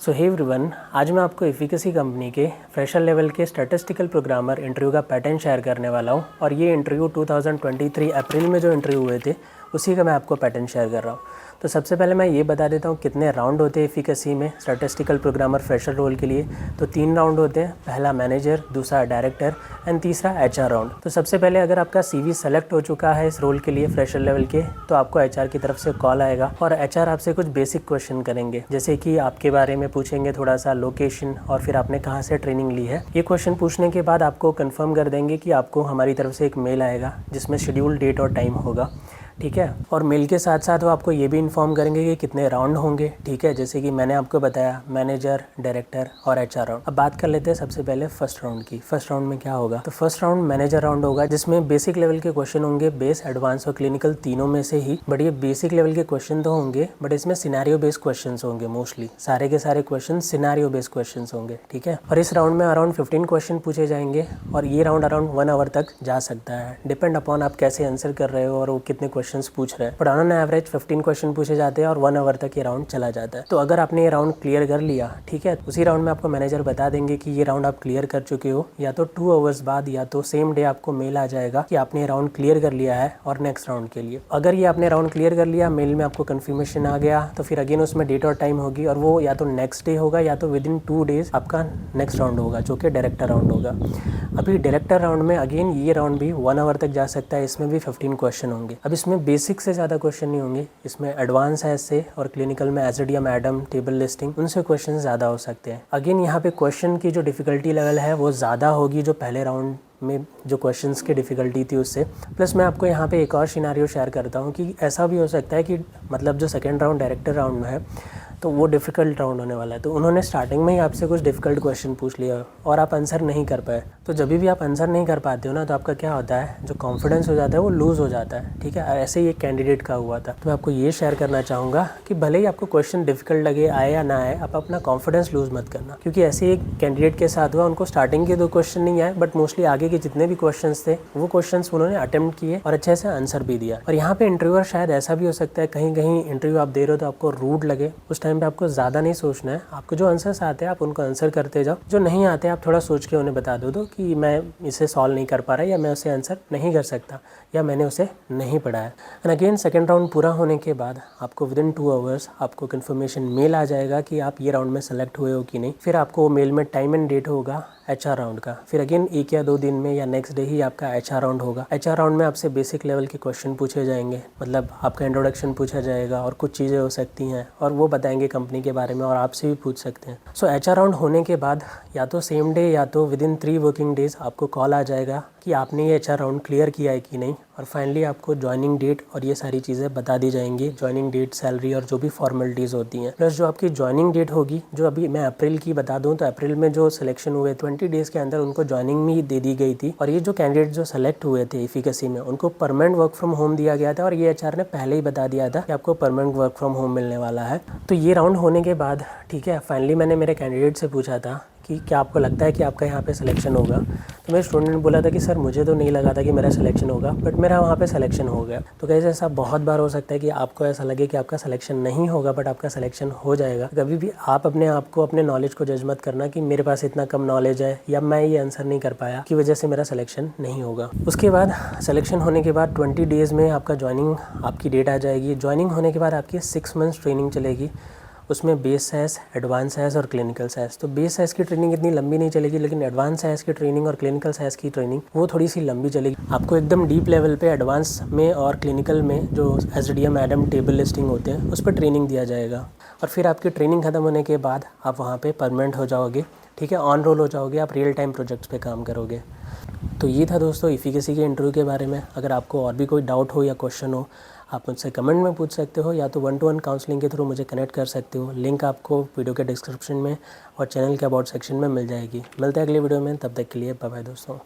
सो hey everyone, आज मैं आपको एफिकेसी कंपनी के फ्रेशर लेवल के स्टैटिस्टिकल प्रोग्रामर इंटरव्यू का पैटर्न शेयर करने वाला हूं और ये इंटरव्यू 2023 अप्रैल में जो इंटरव्यू हुए थे उसी का मैं आपको पैटर्न शेयर कर रहा हूं। तो सबसे पहले मैं ये बता देता हूं कितने राउंड होते हैं एफिकेसी में स्टैटिस्टिकल प्रोग्रामर फ्रेशर रोल के लिए। तो 3 राउंड होते हैं, पहला मैनेजर, दूसरा डायरेक्टर एंड तीसरा एचआर राउंड। तो सबसे पहले अगर आपका सीवी सेलेक्ट हो चुका है इस रोल के लिए फ्रेशर लेवल के, तो आपको एचआर की तरफ से कॉल आएगा और एचआर आपसे कुछ बेसिक क्वेश्चन करेंगे, जैसे कि आपके बारे में पूछेंगे थोड़ा सा, लोकेशन और फिर आपने कहाँ से ट्रेनिंग ली है। ये क्वेश्चन पूछने के बाद आपको कंफर्म कर देंगे कि आपको हमारी तरफ से एक मेल आएगा जिसमें शेड्यूल डेट और टाइम होगा, ठीक है। और मेल के साथ साथ वो आपको ये भी इन्फॉर्म करेंगे कि कितने राउंड होंगे, ठीक है। जैसे कि मैंने आपको बताया मैनेजर, डायरेक्टर और एचआर राउंड। अब बात कर लेते हैं सबसे पहले फर्स्ट राउंड की। फर्स्ट राउंड में क्या होगा, तो फर्स्ट राउंड मैनेजर राउंड होगा जिसमें बेसिक लेवल के क्वेश्चन होंगे, बेस, एडवांस और क्लिनिकल तीनों में से ही। बट ये बेसिक लेवल के क्वेश्चन तो होंगे बट इसमें सिनेरियो बेस्ड क्वेश्चन होंगे, मोस्टली सारे के सारे क्वेश्चन सिनेरियो बेस्ड क्वेश्चन होंगे, ठीक है। और इस राउंड में अराउंड 15 क्वेश्चन पूछे जाएंगे और ये राउंड अराउंड 1 आवर तक जा सकता है, डिपेंड अपॉन आप कैसे आंसर कर रहे हो और वो कितने क्वेश्चन पूछ रहे हैं। बट ऑन एवरेज 15 क्वेश्चन पूछे जाते हैं और 1 आवर तक ये राउंड चला जाता है। तो अगर आपने ये राउंड क्लियर कर लिया, ठीक है, उसी राउंड में आपको मैनेजर बता देंगे कि ये राउंड आप क्लियर कर चुके हो, या तो 2 आवर्स बाद या तो सेम डे आपको मेल आ जाएगा कि आपने ये राउंड क्लियर कर लिया है और नेक्स्ट राउंड के लिए। अगर ये आपने राउंड क्लियर कर लिया, मेल में आपको कंफर्मेशन आ गया, तो फिर अगेन उसमें डेट और टाइम होगी और वो या तो नेक्स्ट डे होगा या तो विदिन 2 डेज आपका नेक्स्ट राउंड होगा, जो कि डायरेक्टर राउंड होगा। अभी डायरेक्टर राउंड में अगेन ये राउंड भी 1 आवर तक जा सकता है, इसमें भी 15 क्वेश्चन होंगे। अब इसमें बेसिक से ज़्यादा क्वेश्चन नहीं होंगे, इसमें एडवांस है इससे, और क्लिनिकल में एसडीएम, एडम, टेबल लिस्टिंग, उनसे क्वेश्चन ज़्यादा हो सकते हैं। अगेन यहाँ पे क्वेश्चन की जो डिफ़िकल्टी लेवल है वो ज़्यादा होगी जो पहले राउंड में जो क्वेश्चंस की डिफ़िकल्टी थी उससे। प्लस मैं आपको यहाँ पे एक और सिनेरियो शेयर करता हूँ कि ऐसा भी हो सकता है कि मतलब जो सेकंड राउंड डायरेक्टर राउंड में है तो वो डिफ़िकल्ट राउंड होने वाला है, तो उन्होंने स्टार्टिंग में ही आपसे कुछ डिफ़िकल्ट क्वेश्चन पूछ लिया और आप आंसर नहीं कर पाए। तो जब भी आप आंसर नहीं कर पाते हो ना, तो आपका क्या होता है, जो कॉन्फिडेंस हो जाता है वो लूज़ हो जाता है, ठीक है। ऐसे ही एक कैंडिडेट का हुआ था। तो मैं आपको ये शेयर करना चाहूँगा कि भले ही आपको क्वेश्चन डिफ़िकल्ट लगे, आए या ना आए, आप अपना कॉन्फिडेंस लूज़ मत करना, क्योंकि ऐसे एक कैंडिडेट के साथ हुआ, उनको स्टार्टिंग के 2 क्वेश्चन नहीं आए बट मोस्टली आगे के जितने भी क्वेश्चन थे वो क्वेश्चन उन्होंने अटेम्प्ट किए और अच्छे से आंसर भी दिया। और यहाँ पे इंटरव्यूअर शायद ऐसा भी हो सकता है, कहीं कहीं इंटरव्यू आप दे रहे हो तो आपको रूड लगे, उस टाइम पे आपको ज़्यादा सोचना है, आपको जो आंसर्स आते हैं आप उनको आंसर करते जाओ, जो नहीं आते आप थोड़ा सोच के उन्हें बता दो कि मैं इसे सॉल्व नहीं कर पा रहा या मैं उसे आंसर नहीं कर सकता या मैंने उसे नहीं पढ़ा है। एंड अगेन सेकंड राउंड पूरा होने के बाद आपको विदिन 2 आवर्स आपको कंफर्मेशन मेल आ जाएगा कि आप ये राउंड में सेलेक्ट हुए हो कि नहीं। फिर आपको मेल में टाइम एंड डेट होगा एचआर राउंड का। फिर अगेन 1 या 2 दिन में या नेक्स्ट डे ही आपका एचआर राउंड होगा। एचआर राउंड में आपसे बेसिक लेवल के क्वेश्चन पूछे जाएंगे, मतलब आपका इंट्रोडक्शन पूछा जाएगा और कुछ चीज़ें हो सकती हैं और वो बताएंगे कंपनी के बारे में और आपसे भी पूछ सकते हैं। सो एचआर राउंड होने के बाद या तो सेम डे या तो विदिन 3 वर्किंग डेज आपको कॉल आ जाएगा कि आपने ये एचआर राउंड क्लियर किया है कि नहीं, और फाइनली आपको ज्वाइनिंग डेट और ये सारी चीज़ें बता दी जाएंगी, ज्वाइनिंग डेट, सैलरी और जो भी फॉर्मेलिटीज़ होती हैं। प्लस जो आपकी ज्वाइनिंग डेट होगी, जो अभी मैं अप्रैल की बता दूं तो अप्रैल में जो सिलेक्शन हुए 20 डेज़ के अंदर उनको ज्वाइनिंग भी दे दी गई थी। और ये जो कैंडिडेट जो सेलेक्ट हुए थे एफिकेसी में, उनको परमानेंट वर्क फ्रॉम होम दिया गया था और ये एचआर ने पहले ही बता दिया था कि आपको परमानेंट वर्क फ्रॉम होम मिलने वाला है। तो ये राउंड होने के बाद, ठीक है, फाइनली मैंने मेरे कैंडिडेट से पूछा था कि क्या आपको लगता है कि आपका यहाँ पे सिलेक्शन होगा। तो मेरे स्टूडेंट ने बोला था कि सर मुझे तो नहीं लगा था कि मेरा सिलेक्शन होगा, बट मेरा वहाँ पे सिलेक्शन हो गया। तो कैसे ऐसा बहुत बार हो सकता है कि आपको ऐसा लगे कि आपका सिलेक्शन नहीं होगा बट आपका सिलेक्शन हो जाएगा। कभी भी आप अपने आप को, अपने नॉलेज को जज मत करना कि मेरे पास इतना कम नॉलेज है या मैं ये आंसर नहीं कर पाया की वजह से मेरा सिलेक्शन नहीं होगा। उसके बाद सिलेक्शन होने के बाद 20 डेज़ में आपका ज्वाइनिंग आपकी डेट आ जाएगी। ज्वाइनिंग होने के बाद आपकी 6 मंथ्स ट्रेनिंग चलेगी, उसमें बेस साइज, एडवांस साइज और क्लिनिकल साइज। तो बेस साइज की ट्रेनिंग इतनी लंबी नहीं चलेगी, लेकिन एडवांस साइज की ट्रेनिंग और क्लिनिकल साइज की ट्रेनिंग वो थोड़ी सी लंबी चलेगी। आपको एकदम डीप लेवल पे एडवांस में और क्लिनिकल में जो एसडीएम, एडम, टेबल लिस्टिंग होते हैं उस पर ट्रेनिंग दिया जाएगा। और फिर आपकी ट्रेनिंग खत्म होने के बाद आप वहाँ पर परमानेंट हो जाओगे, ठीक है, ऑन रोल हो जाओगे, आप रियल टाइम प्रोजेक्ट्स पे काम करोगे। तो ये था दोस्तों एफिकेसी के इंटरव्यू के बारे में। अगर आपको और भी कोई डाउट हो या क्वेश्चन हो, आप मुझसे कमेंट में पूछ सकते हो या तो 1-to-1 काउंसलिंग के थ्रू मुझे कनेक्ट कर सकते हो। लिंक आपको वीडियो के डिस्क्रिप्शन में और चैनल के अबाउट सेक्शन में मिल जाएगी। मिलते हैं अगली वीडियो में, तब तक के लिए बाय बाय दोस्तों।